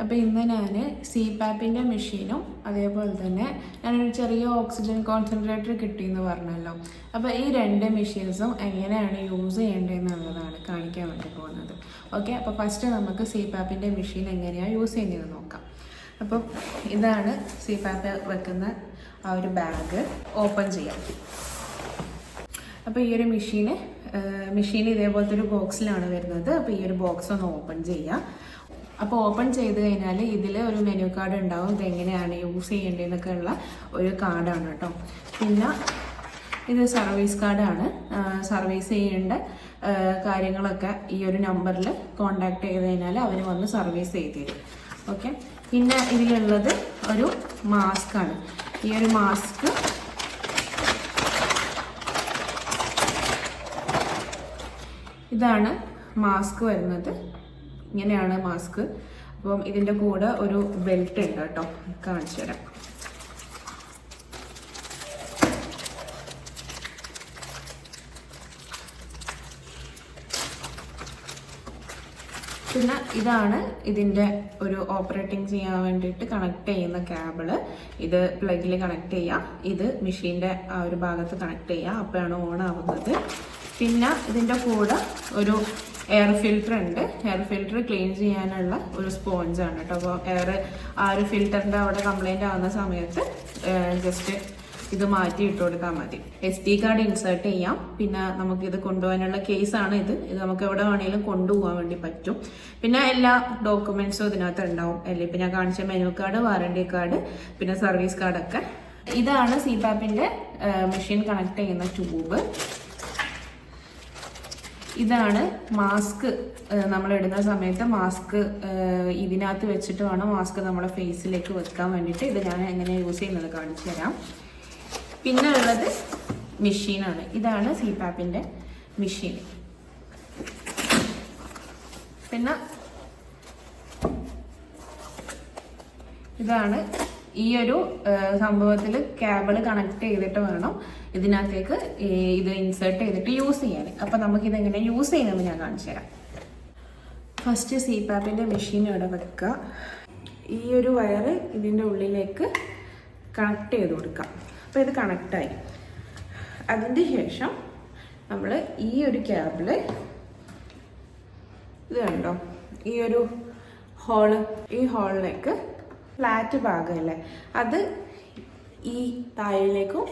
അപ്പോൾ ഇന്ന് ഞാൻ CPAP-ൻ്റെ മെഷീനും അതേപോലെ തന്നെ ഞാനൊരു ചെറിയ ഓക്സിജൻ കോൺസെൻട്രേറ്റർ കിട്ടിയെന്ന് പറഞ്ഞല്ലോ. അപ്പോൾ ഈ രണ്ട് മെഷീൻസും എങ്ങനെയാണ് യൂസ് ചെയ്യേണ്ടതെന്നുള്ളതാണ് കാണിക്കാൻ വേണ്ടി പോകുന്നത്. ഓക്കെ, അപ്പോൾ ഫസ്റ്റ് നമുക്ക് CPAP-ൻ്റെ മെഷീൻ എങ്ങനെയാണ് യൂസ് ചെയ്യുന്നത് നോക്കാം. അപ്പം ഇതാണ് CPAP വെക്കുന്ന ആ ഒരു ബാഗ്. ഓപ്പൺ ചെയ്യാം. അപ്പോൾ ഈ ഒരു മെഷീൻ ഇതേപോലത്തെ ഒരു ബോക്സിലാണ് വരുന്നത്. അപ്പോൾ ഈ ഒരു ബോക്സ് ഒന്ന് ഓപ്പൺ ചെയ്യാം. അപ്പോൾ ഓപ്പൺ ചെയ്ത് കഴിഞ്ഞാൽ ഇതിൽ ഒരു മെനു കാർഡ് ഉണ്ടാവും. ഇതെങ്ങനെയാണ് യൂസ് ചെയ്യേണ്ടതെന്നൊക്കെ ഉള്ള ഒരു കാർഡാണ് കേട്ടോ. പിന്നെ ഇത് സർവീസ് കാർഡാണ്. സർവീസ് ചെയ്യേണ്ട കാര്യങ്ങളൊക്കെ ഈ ഒരു നമ്പറിൽ കോണ്ടാക്ട് ചെയ്ത് കഴിഞ്ഞാൽ അവർ വന്ന് സർവീസ് ചെയ്ത് തരും. ഓക്കെ, പിന്നെ ഇതിലുള്ളത് ഒരു മാസ്കാണ്. ഈ ഒരു മാസ്ക് ഇതാണ് മാസ്ക് വരുന്നത്. ഇങ്ങനെയാണ് മാസ്ക്. അപ്പം ഇതിൻ്റെ കൂടെ ഒരു ബെൽറ്റ് ഉണ്ട് കേട്ടോ, കാണിച്ചു തരാം. പിന്നെ ഇതാണ് ഇതിൻ്റെ ഒരു ഓപ്പറേറ്റിംഗ് ചെയ്യാൻ വേണ്ടിയിട്ട് കണക്ട് ചെയ്യുന്ന കേബിള്. ഇത് പ്ലഗിൽ കണക്ട് ചെയ്യുക, ഇത് മെഷീൻ്റെ ആ ഒരു ഭാഗത്ത് കണക്ട് ചെയ്യുക, അപ്പോഴാണ് ഓൺ ആവുന്നത്. പിന്നെ ഇതിൻ്റെ കൂടെ ഒരു എയർ ഫിൽറ്റർ ഉണ്ട്. എയർ ഫിൽറ്റർ ക്ലീൻ ചെയ്യാനുള്ള ഒരു സ്പോഞ്ചാണ് കേട്ടോ. അപ്പോൾ എയർ ആ ഒരു ഫിൽറ്ററിൻ്റെ അവിടെ കംപ്ലൈൻ്റ് ആവുന്ന സമയത്ത് ജസ്റ്റ് ഇത് മാറ്റി ഇട്ട് കൊടുത്താൽ മതി. SD കാർഡ് ഇൻസേർട്ട് ചെയ്യാം. പിന്നെ നമുക്കിത് കൊണ്ടുപോകാനുള്ള കേസാണ് ഇത് നമുക്ക് എവിടെ വേണമെങ്കിലും കൊണ്ടുപോകാൻ വേണ്ടി പറ്റും. പിന്നെ എല്ലാ ഡോക്യുമെൻറ്റ്സും ഇതിനകത്ത് ഉണ്ടാവും അല്ലേ. ഇപ്പം ഞാൻ കാണിച്ച മെനു കാർഡ്, വാറണ്ടി കാർഡ്, പിന്നെ സർവീസ് കാർഡൊക്കെ. ഇതാണ് CPAP-ൻ്റെ മെഷീൻ കണക്ട് ചെയ്യുന്ന ട്യൂബ്. ഇതാണ് മാസ്ക്. നമ്മൾ ഇടുന്ന സമയത്ത് മാസ്ക് ഇതിനകത്ത് വെച്ചിട്ട് വേണം മാസ്ക് നമ്മുടെ ഫേസിലേക്ക് വെക്കാൻ വേണ്ടിയിട്ട്. ഇത് ഞാൻ എങ്ങനെ യൂസ് ചെയ്യുന്നത് കാണിച്ചു തരാം. പിന്നെ ഉള്ളത് മെഷീനാണ്. ഇതാണ് CPAP-ൻ്റെ മെഷീൻ. പിന്നെ ഇതാണ് ഈ ഒരു സംഭവത്തിൽ കേബിൾ കണക്ട് ചെയ്തിട്ട് വേണം ഇതിനകത്തേക്ക് ഇത് ഇൻസേർട്ട് ചെയ്തിട്ട് യൂസ് ചെയ്യാൻ. അപ്പം നമുക്കിതെങ്ങനെ യൂസ് ചെയ്യുന്നത് ഞാൻ കാണിച്ചു തരാം. ഫസ്റ്റ് CPAP-ൻ്റെ മെഷീൻ ഇവിടെ വെക്കുക. ഈ ഒരു വയറ് ഇതിൻ്റെ ഉള്ളിലേക്ക് കണക്ട് ചെയ്ത് കൊടുക്കാം. അപ്പോൾ ഇത് കണക്റ്റായി. അതിൻ്റെ ശേഷം നമ്മൾ ഈ ഒരു കേബിള്, ഇത് കണ്ടോ, ഈ ഒരു ഈ ഹോളിലേക്ക് ഫ്ലാറ്റ് ഭാഗമല്ലേ, അത് ഈ താഴേക്കും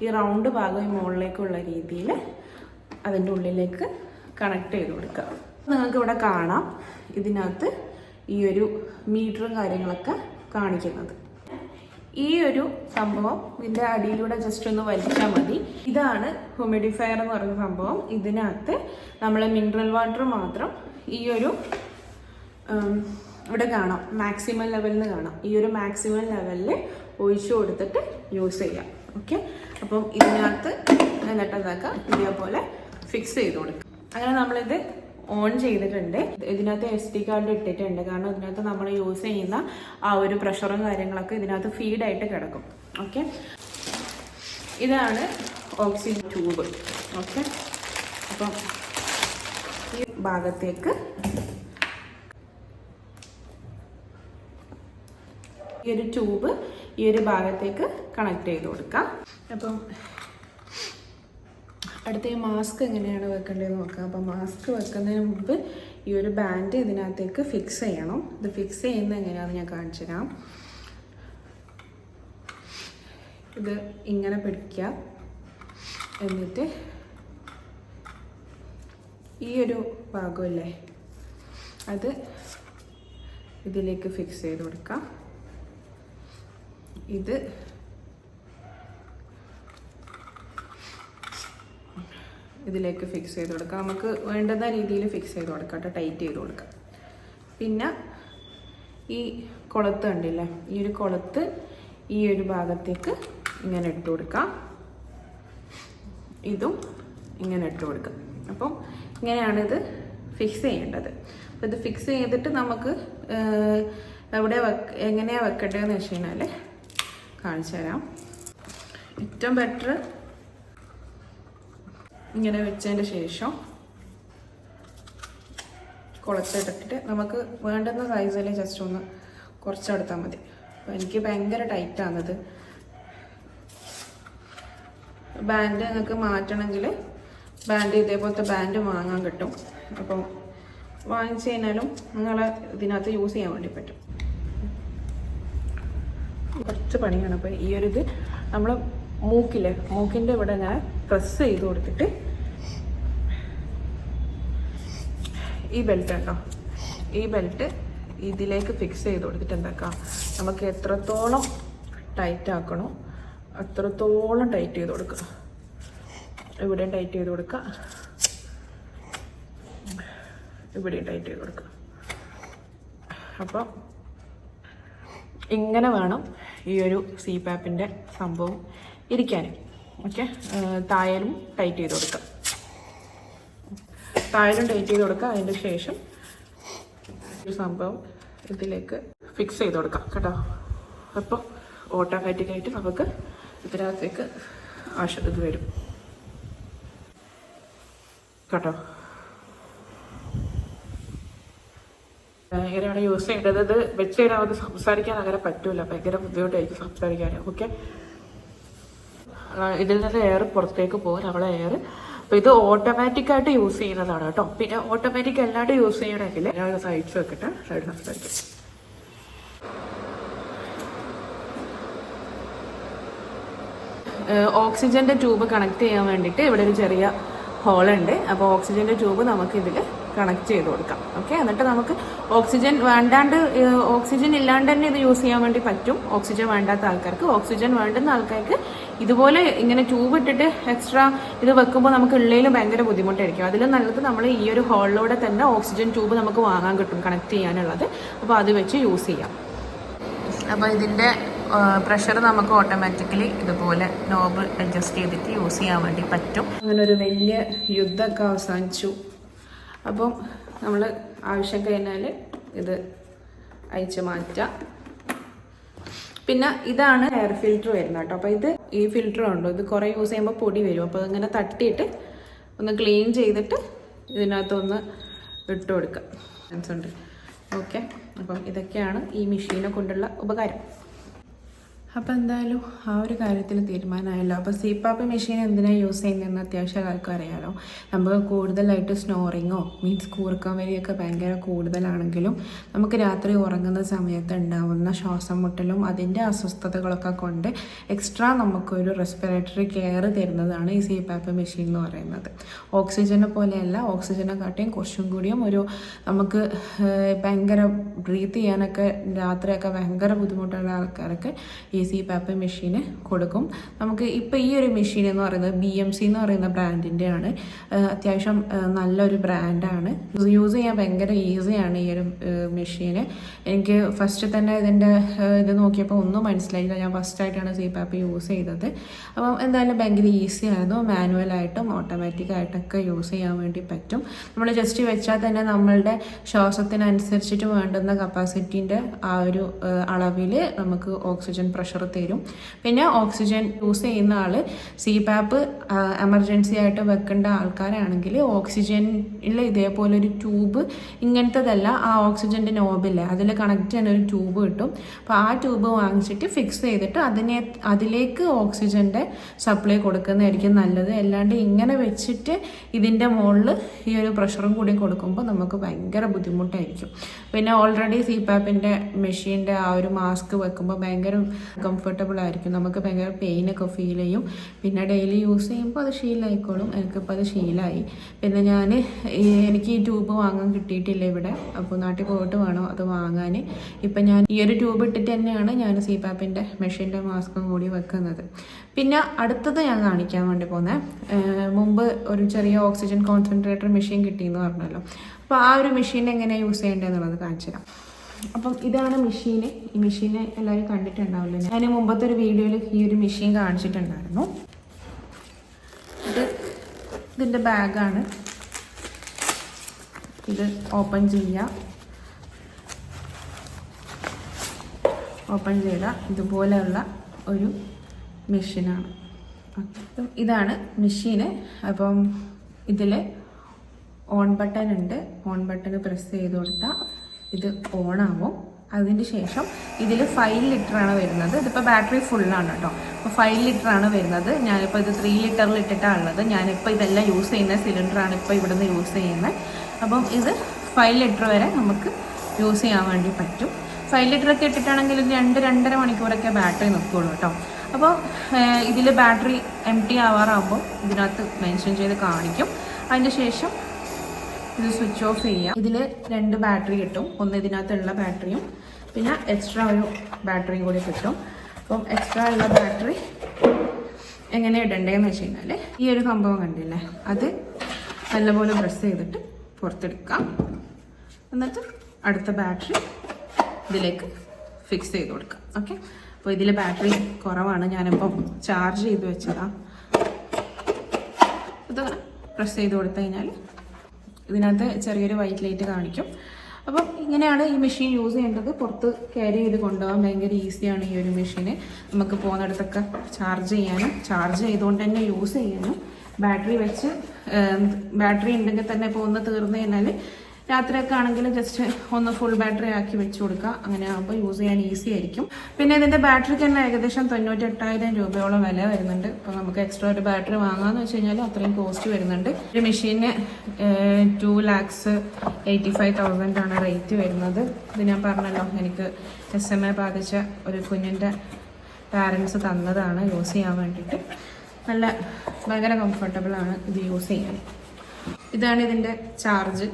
ഈ റൗണ്ട് ഭാഗം ഈ മുകളിലേക്കുള്ള രീതിയിൽ അതിൻ്റെ ഉള്ളിലേക്ക് കണക്ട് ചെയ്ത് കൊടുക്കുക. നിങ്ങൾക്ക് ഇവിടെ കാണാം ഇതിനകത്ത് ഈ ഒരു മീറ്ററും കാര്യങ്ങളൊക്കെ കാണിക്കുന്നത്. ഈ ഒരു സംഭവം ഇതിൻ്റെ അടിയിലൂടെ ജസ്റ്റ് ഒന്ന് വലിച്ചാൽ മതി. ഇതാണ് ഹ്യൂമിഡിഫയർ എന്ന് പറയുന്ന സംഭവം. ഇതിനകത്ത് നമ്മൾ മിനറൽ വാട്ടർ മാത്രം ഈ ഒരു ഇവിടെ കാണാം, മാക്സിമം ലെവലിൽ കാണാം. ഈ ഒരു മാക്സിമം ലെവലിൽ ഒഴിച്ചു കൊടുത്തിട്ട് യൂസ് ചെയ്യാം. ഓക്കെ, അപ്പം ഇതിനകത്ത് എന്നിട്ട് എന്താക്കാം, ഇതേപോലെ ഫിക്സ് ചെയ്ത് കൊടുക്കാം. അങ്ങനെ നമ്മളിത് ഓൺ ചെയ്തിട്ടുണ്ട്. ഇതിനകത്ത് SD കാർഡ് ഇട്ടിട്ടുണ്ട്. കാരണം ഇതിനകത്ത് നമ്മൾ യൂസ് ചെയ്യുന്ന ആ ഒരു പ്രഷറും കാര്യങ്ങളൊക്കെ ഇതിനകത്ത് ഫീഡായിട്ട് കിടക്കും. ഓക്കെ, ഇതാണ് ഓക്സിജൻ ട്യൂബ്. ഓക്കെ, അപ്പം ഈ ഭാഗത്തേക്ക് ഈ ഒരു ട്യൂബ് ഈ ഒരു ഭാഗത്തേക്ക് കണക്ട് ചെയ്ത് കൊടുക്കാം. അപ്പം അടുത്ത ഈ മാസ്ക് എങ്ങനെയാണ് വെക്കേണ്ടതെന്ന് നോക്കാം. അപ്പം മാസ്ക് വെക്കുന്നതിന് മുമ്പ് ഈ ഒരു ബാൻഡ് ഇതിനകത്തേക്ക് ഫിക്സ് ചെയ്യണം. ഇത് ഫിക്സ് ചെയ്യുന്നത് എങ്ങനെയാണെന്ന് ഞാൻ കാണിച്ചു തരാം. ഇത് ഇങ്ങനെ പിടിക്കുക. എന്നിട്ട് ഈ ഒരു ഭാഗമല്ലേ അത് ഇതിലേക്ക് ഫിക്സ് ചെയ്ത് കൊടുക്കാം. ഇത് ഇതിലേക്ക് ഫിക്സ് ചെയ്ത് കൊടുക്കാം. നമുക്ക് വേണ്ടുന്ന രീതിയിൽ ഫിക്സ് ചെയ്ത് കൊടുക്കാം കേട്ടോ, ടൈറ്റ് ചെയ്ത് കൊടുക്കാം. പിന്നെ ഈ കൊളുത്ത് കണ്ടില്ലേ, ഈ ഒരു കൊളുത്ത് ഈ ഒരു ഭാഗത്തേക്ക് ഇങ്ങനെ ഇട്ട് കൊടുക്കാം. ഇതും ഇങ്ങനെ ഇട്ട് കൊടുക്കാം. അപ്പം ഇങ്ങനെയാണിത് ഫിക്സ് ചെയ്യേണ്ടത്. അപ്പോൾ ഇത് ഫിക്സ് ചെയ്തിട്ട് നമുക്ക് എങ്ങനെയാണ് വെക്കേണ്ടതെന്ന് വെച്ച് കഴിഞ്ഞാൽ കാണിച്ചു തരാം. ഏറ്റവും ബെറ്റർ ഇങ്ങനെ വെച്ചതിൻ്റെ ശേഷം കുളത്തിട്ടിട്ട് നമുക്ക് വേണ്ടുന്ന സൈസിൽ ജസ്റ്റ് ഒന്ന് കുറച്ചെടുത്താൽ മതി. അപ്പോൾ എനിക്ക് ഭയങ്കര ടൈറ്റാണത്. ബാൻഡ് നിങ്ങൾക്ക് മാറ്റണമെങ്കിൽ ബാൻഡ് ഇതേപോലത്തെ ബാൻഡ് വാങ്ങാൻ കിട്ടും. അപ്പം വാങ്ങിച്ചു കഴിഞ്ഞാലും നിങ്ങൾ ഇതിനകത്ത് യൂസ് ചെയ്യാൻ വേണ്ടി പറ്റും. കുറച്ച് പണിയാണ്. അപ്പോൾ ഈ ഒരു ഇത് നമ്മൾ മൂക്കിൻ്റെ ഇവിടെ ഞാൻ പ്രസ് ചെയ്ത് കൊടുത്തിട്ട് ഈ ബെൽറ്റ് ഉണ്ടോ, ഈ ബെൽറ്റ് ഇതിലേക്ക് ഫിക്സ് ചെയ്ത് കൊടുത്തിട്ട് എന്താക്കാം, നമുക്ക് എത്രത്തോളം ടൈറ്റ് ആക്കണോ അത്രത്തോളം ടൈറ്റ് ചെയ്ത് കൊടുക്കുക. ഇവിടെയും ടൈറ്റ് ചെയ്ത് കൊടുക്കുക, ഇവിടെയും ടൈറ്റ് ചെയ്ത് കൊടുക്കുക. അപ്പോൾ ഇങ്ങനെ വേണം ഈ ഒരു CPAP-ൻ്റെ സംഭവം ഇരിക്കാൻ. ഓക്കെ, തായലും ടൈറ്റ് ചെയ്ത് കൊടുക്കുക. തായലും ടൈറ്റ് ചെയ്ത് കൊടുക്കുക. അതിൻ്റെ ശേഷം ഈ സംഭവം ഇതിലേക്ക് ഫിക്സ് ചെയ്ത് കൊടുക്കാം കേട്ടോ. അപ്പോൾ ഓട്ടോമാറ്റിക്കായിട്ട് നമുക്ക് ഇതിനകത്തേക്ക് ഇത് വരും കേട്ടോ. എങ്ങനെയാണ് യൂസ് ചെയ്യേണ്ടത്? ഇത് വെച്ച് കഴിഞ്ഞാൽ അത് സംസാരിക്കാൻ അങ്ങനെ പറ്റൂല, ഭയങ്കര ബുദ്ധിമുട്ടായിരിക്കും സംസാരിക്കാൻ. ഓക്കെ, ഇതിൽ നിന്ന് എയർ പുറത്തേക്ക് പോകും, നമ്മളെ എയർ. അപ്പോൾ ഇത് ഓട്ടോമാറ്റിക്കായിട്ട് യൂസ് ചെയ്യുന്നതാണ് കേട്ടോ. പിന്നെ ഓട്ടോമാറ്റിക് അല്ലാണ്ട് യൂസ് ചെയ്യണമെങ്കിൽ ഞാൻ സൈഡ്സ് വെക്കട്ടെ, സൈഡ് സംസാരിക്കും. ഓക്സിജൻ്റെ ട്യൂബ് കണക്ട് ചെയ്യാൻ വേണ്ടിയിട്ട് ഇവിടെ ഒരു ചെറിയ ഹോളുണ്ട്. അപ്പോൾ ഓക്സിജൻ്റെ ട്യൂബ് നമുക്ക് ഇതിൽ കണക്ട് ചെയ്ത് കൊടുക്കാം. ഓക്കെ, എന്നിട്ട് നമുക്ക് ഓക്സിജൻ ഇല്ലാണ്ട് തന്നെ ഇത് യൂസ് ചെയ്യാൻ വേണ്ടി പറ്റും. ഓക്സിജൻ വേണ്ടാത്ത ആൾക്കാർക്ക്. ഓക്സിജൻ വേണ്ടുന്ന ആൾക്കാർക്ക് ഇതുപോലെ ഇങ്ങനെ ട്യൂബ് ഇട്ടിട്ട് എക്സ്ട്രാ ഇത് വെക്കുമ്പോൾ നമുക്ക് ഉള്ളിലും ഭയങ്കര ബുദ്ധിമുട്ടായിരിക്കും. അതിലും നല്ലത് നമ്മൾ ഈ ഒരു ഹോളിലൂടെ തന്നെ ഓക്സിജൻ ട്യൂബ് നമുക്ക് വാങ്ങാൻ കിട്ടും കണക്ട് ചെയ്യാനുള്ളത്. അപ്പോൾ അത് വെച്ച് യൂസ് ചെയ്യാം. അപ്പോൾ ഇതിൻ്റെ പ്രഷർ നമുക്ക് ഓട്ടോമാറ്റിക്കലി ഇതുപോലെ നോബ് അഡ്ജസ്റ്റ് ചെയ്തിട്ട് യൂസ് ചെയ്യാൻ വേണ്ടി പറ്റും. അങ്ങനെ ഒരു വലിയ യുദ്ധമൊക്കെ അവസാനിച്ചു. അപ്പം നമ്മൾ ആവശ്യം കഴിഞ്ഞാൽ ഇത് അയച്ച് മാറ്റാം. പിന്നെ ഇതാണ് എയർ ഫിൽറ്റർ വരുന്നത് കേട്ടോ. അപ്പോൾ ഈ ഫിൽറ്റർ ഉണ്ടോ, ഇത് കുറേ യൂസ് ചെയ്യുമ്പോൾ പൊടി വരും. അപ്പോൾ ഇങ്ങനെ തട്ടിയിട്ട് ഒന്ന് ക്ലീൻ ചെയ്തിട്ട് ഇതിനകത്തൊന്ന് ഇട്ട് കൊടുക്കാം. ഉണ്ട്. ഓക്കെ, അപ്പം ഇതൊക്കെയാണ് ഈ മെഷീനെ കൊണ്ടുള്ള ഉപകാരം. അപ്പോൾ എന്തായാലും ആ ഒരു കാര്യത്തിൽ തീരുമാനമായല്ലോ. അപ്പോൾ CPAP മെഷീൻ എന്തിനാണ് യൂസ് ചെയ്യുന്നതെന്ന് അത്യാവശ്യം ആൾക്കും അറിയാലോ. നമുക്ക് കൂടുതലായിട്ട് സ്നോറിങ്ങോ കൂർക്കം വരിയൊക്കെ ഭയങ്കര കൂടുതലാണെങ്കിലും നമുക്ക് രാത്രി ഉറങ്ങുന്ന സമയത്ത് ഉണ്ടാവുന്ന ശ്വാസം മുട്ടലും അതിൻ്റെ അസ്വസ്ഥതകളൊക്കെ കൊണ്ട് എക്സ്ട്രാ നമുക്കൊരു റെസ്പിറേറ്ററി കെയർ തരുന്നതാണ് ഈ CPAP മെഷീൻ എന്ന് പറയുന്നത്. ഓക്സിജനെ പോലെയല്ല, ഓക്സിജനെക്കാട്ടിയും കുറച്ചും കൂടിയും ഒരു നമുക്ക് ഭയങ്കര ബ്രീത്ത് ചെയ്യാനൊക്കെ രാത്രിയൊക്കെ ഭയങ്കര ബുദ്ധിമുട്ടുള്ള ആൾക്കാർക്ക് ഈ CPAP മെഷീന് കൊടുക്കും. നമുക്ക് ഇപ്പോൾ ഈ ഒരു മെഷീൻ എന്ന് പറയുന്നത് BMC എന്ന് പറയുന്ന ബ്രാൻഡിൻ്റെയാണ്. അത്യാവശ്യം നല്ലൊരു ബ്രാൻഡാണ്. യൂസ് ചെയ്യാൻ ഭയങ്കര ഈസിയാണ് ഈ ഒരു മെഷീന്. എനിക്ക് ഫസ്റ്റ് തന്നെ ഇത് നോക്കിയപ്പോൾ ഒന്നും മനസ്സിലായില്ല. ഞാൻ ഫസ്റ്റായിട്ടാണ് CPAP യൂസ് ചെയ്തത്. അപ്പം എന്തായാലും ഭയങ്കര ഈസി ആയിരുന്നു. മാനുവലായിട്ടും ഓട്ടോമാറ്റിക്കായിട്ടൊക്കെ യൂസ് ചെയ്യാൻ വേണ്ടി പറ്റും. നമ്മൾ ജസ്റ്റ് വെച്ചാൽ തന്നെ നമ്മളുടെ ശ്വാസത്തിനനുസരിച്ചിട്ട് വേണ്ടുന്ന കപ്പാസിറ്റീൻ്റെ ആ ഒരു അളവിൽ നമുക്ക് ഓക്സിജൻ പ്രഷർ തരും. പിന്നെ ഓക്സിജൻ യൂസ് ചെയ്യുന്ന ആൾ CPAP എമർജൻസി ആയിട്ട് വെക്കേണ്ട ആൾക്കാരാണെങ്കിൽ ഓക്സിജനിൽ ഇതേപോലെ ഒരു ട്യൂബ്, ഇങ്ങനത്തതല്ല, ആ ഓക്സിജൻ്റെ നോബില്ലേ അതിൽ കണക്ട് ചെയ്യുന്ന ഒരു ട്യൂബ് കിട്ടും. അപ്പോൾ ആ ട്യൂബ് വാങ്ങിച്ചിട്ട് ഫിക്സ് ചെയ്തിട്ട് അതിലേക്ക് ഓക്സിജൻ്റെ സപ്ലൈ കൊടുക്കുന്നതായിരിക്കും നല്ലത്. അല്ലാണ്ട് ഇങ്ങനെ വെച്ചിട്ട് ഇതിൻ്റെ മുകളിൽ ഈ ഒരു പ്രഷറും കൂടി കൊടുക്കുമ്പോൾ നമുക്ക് ഭയങ്കര ബുദ്ധിമുട്ടായിരിക്കും. പിന്നെ ഓൾറെഡി CPAP-ൻ്റെ മെഷീൻ്റെ ആ ഒരു മാസ്ക് വെക്കുമ്പോൾ ഭയങ്കര കംഫർട്ടബിൾ ആയിരിക്കും. നമുക്ക് ഭയങ്കര പെയിനൊക്കെ ഫീൽ ചെയ്യും. പിന്നെ ഡെയിലി യൂസ് ചെയ്യുമ്പോൾ അത് ശീലമായിക്കോളും. എനിക്കിപ്പോൾ അത് ശീലമായി. പിന്നെ എനിക്ക് ഈ ട്യൂബ് വാങ്ങാൻ കിട്ടിയിട്ടില്ല ഇവിടെ. അപ്പോൾ നാട്ടിൽ പോയിട്ട് വേണം അത് വാങ്ങാൻ. ഇപ്പം ഞാൻ ഈ ഒരു ട്യൂബ് ഇട്ടിട്ട് തന്നെയാണ് ഞാൻ CPAP-ൻ്റെ മെഷീൻ്റെ മാസ്കും കൂടി വെക്കുന്നത്. പിന്നെ അടുത്തത് ഞാൻ കാണിക്കാൻ വേണ്ടി പോകുന്നത്, മുമ്പ് ഒരു ചെറിയ ഓക്സിജൻ കോൺസെൻട്രേറ്റർ മെഷീൻ കിട്ടിയെന്ന് പറഞ്ഞല്ലോ. അപ്പോൾ ആ ഒരു മെഷീൻ എങ്ങനെയാണ് യൂസ് ചെയ്യേണ്ടതെന്നുള്ളത് കാണിച്ചു തരാം. അപ്പം ഇതാണ് മെഷീന്. ഈ മെഷീന് എല്ലാവരും കണ്ടിട്ടുണ്ടാവില്ല. ഞാൻ മുമ്പത്തെ ഒരു വീഡിയോയിൽ ഈ ഒരു മെഷീൻ കാണിച്ചിട്ടുണ്ടായിരുന്നു. ഇതിൻ്റെ ബാഗാണ്. ഇത് ഓപ്പൺ ചെയ്താൽ ഇതുപോലെയുള്ള ഒരു മെഷീനാണ്. ഇതാണ് മെഷീന്. അപ്പം ഇതിൽ ഓൺ ബട്ടൺ ഉണ്ട്. ഓൺ ബട്ടൺ പ്രസ് ചെയ്ത് കൊടുത്താൽ ഇത് ഓണാവും. അതിന് ശേഷം ഇതിൽ 5 ലിറ്ററാണ് വരുന്നത്. ഇതിപ്പോൾ ബാറ്ററി ഫുള്ളാണ് കേട്ടോ. അപ്പോൾ 5 ലിറ്ററാണ് വരുന്നത്. ഞാനിപ്പോൾ ഇത് 3 ലിറ്ററിൽ ഇട്ടിട്ടാണ് ഉള്ളത്. ഞാനിപ്പോൾ ഇതെല്ലാം യൂസ് ചെയ്യുന്ന സിലിണ്ടറാണ് ഇപ്പോൾ ഇവിടുന്ന് യൂസ് ചെയ്യുന്നത്. അപ്പം ഇത് 5 ലിറ്റർ വരെ നമുക്ക് യൂസ് ചെയ്യാൻ വേണ്ടി പറ്റും. 5 ലിറ്ററൊക്കെ ഇട്ടിട്ടാണെങ്കിൽ 2-2.5 മണിക്കൂറൊക്കെ ബാറ്ററി നിൽക്കുള്ളൂ കേട്ടോ. അപ്പോൾ ഇതിൽ ബാറ്ററി എംപ്റ്റി ആവാറാകുമ്പോൾ ഇതിനകത്ത് മെൻഷൻ ചെയ്ത് കാണിക്കും. അതിന് ശേഷം ഇത് സ്വിച്ച് ഓഫ് ചെയ്യാം. ഇതിൽ 2 ബാറ്ററി കിട്ടും. ഒന്ന് ഇതിനകത്തുള്ള ബാറ്ററിയും പിന്നെ എക്സ്ട്രാ ഒരു ബാറ്ററിയും കൂടി കിട്ടും. അപ്പം എക്സ്ട്രാ ഉള്ള ബാറ്ററി എങ്ങനെ ഇടണ്ടേന്ന് വെച്ച് കഴിഞ്ഞാൽ ഈ ഒരു സംഭവം കണ്ടില്ലേ, അത് നല്ലപോലെ പ്രസ് ചെയ്തിട്ട് പുറത്തെടുക്കാം. എന്നിട്ട് അടുത്ത ബാറ്ററി ഇതിലേക്ക് ഫിക്സ് ചെയ്ത് കൊടുക്കാം. ഓക്കെ, അപ്പോൾ ഇതിൽ ബാറ്ററി കുറവാണ്, ഞാനിപ്പം ചാർജ് ചെയ്ത് വെച്ചതാണ്. ഇതങ്ങനെ പ്രസ് ചെയ്ത് കൊടുത്തു കഴിഞ്ഞാൽ ഇതിനകത്ത് ചെറിയൊരു വൈറ്റ് ലൈറ്റ് കാണിക്കും. അപ്പം ഇങ്ങനെയാണ് ഈ മെഷീൻ യൂസ് ചെയ്യേണ്ടത്. പുറത്ത് ക്യാരി ചെയ്ത് കൊണ്ടുപോകാൻ ഭയങ്കര ഈസിയാണ് ഈ ഒരു മെഷീന്. നമുക്ക് പോകുന്നിടത്തൊക്കെ ചാർജ് ചെയ്യാനും ചാർജ് ചെയ്തുകൊണ്ട് തന്നെ യൂസ് ചെയ്യാനും ബാറ്ററി വെച്ച് ബാറ്ററി ഉണ്ടെങ്കിൽ തന്നെ ഇപ്പോൾ ഒന്ന് തീർന്നു കഴിഞ്ഞാൽ രാത്രിയൊക്കെ ആണെങ്കിൽ ജസ്റ്റ് ഒന്ന് ഫുൾ ബാറ്ററി ആക്കി വെച്ച് കൊടുക്കുക. അങ്ങനെ ആകുമ്പോൾ യൂസ് ചെയ്യാൻ ഈസി ആയിരിക്കും. പിന്നെ ഇതിൻ്റെ ബാറ്ററിക്ക് തന്നെ ഏകദേശം 98,000 രൂപയോളം വില വരുന്നുണ്ട്. അപ്പോൾ നമുക്ക് എക്സ്ട്രാ ഒരു ബാറ്ററി വാങ്ങാമെന്ന് വെച്ച് കഴിഞ്ഞാൽ അത്രയും കോസ്റ്റ് വരുന്നുണ്ട്. ഒരു മെഷീന് 2,85,000 ആണ് റേറ്റ് വരുന്നത്. ഇത് ഞാൻ പറഞ്ഞല്ലോ, എനിക്ക് SMA ബാധിച്ച ഒരു കുഞ്ഞിൻ്റെ പാരൻസ് തന്നതാണ് യൂസ് ചെയ്യാൻ വേണ്ടിയിട്ട്. ഭയങ്കര കംഫർട്ടബിളാണ് ഇത് യൂസ് ചെയ്യാൻ. ഇതാണ് ഇതിൻ്റെ ചാർജ്,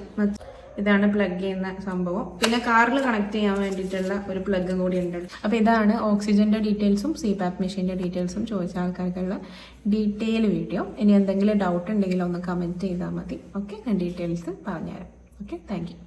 ഇതാണ് പ്ലഗ് ചെയ്യുന്ന സംഭവം. പിന്നെ കാറിൽ കണക്ട് ചെയ്യാൻ വേണ്ടിയിട്ടുള്ള ഒരു പ്ലഗ് കൂടി ഉണ്ട്. അപ്പോൾ ഇതാണ് ഓക്സിജൻ്റെ ഡീറ്റെയിൽസും CPAP മെഷീൻ്റെ ഡീറ്റെയിൽസും ചോദിച്ച ആൾക്കാർക്കുള്ള ഡീറ്റെയിൽ വീഡിയോ. ഇനി എന്തെങ്കിലും ഡൗട്ട് ഉണ്ടെങ്കിൽ ഒന്ന് കമൻറ്റ് ചെയ്താൽ മതി. ഓക്കെ, ഞാൻ ഡീറ്റെയിൽസ് പറഞ്ഞുതരാം. Okay, thank you.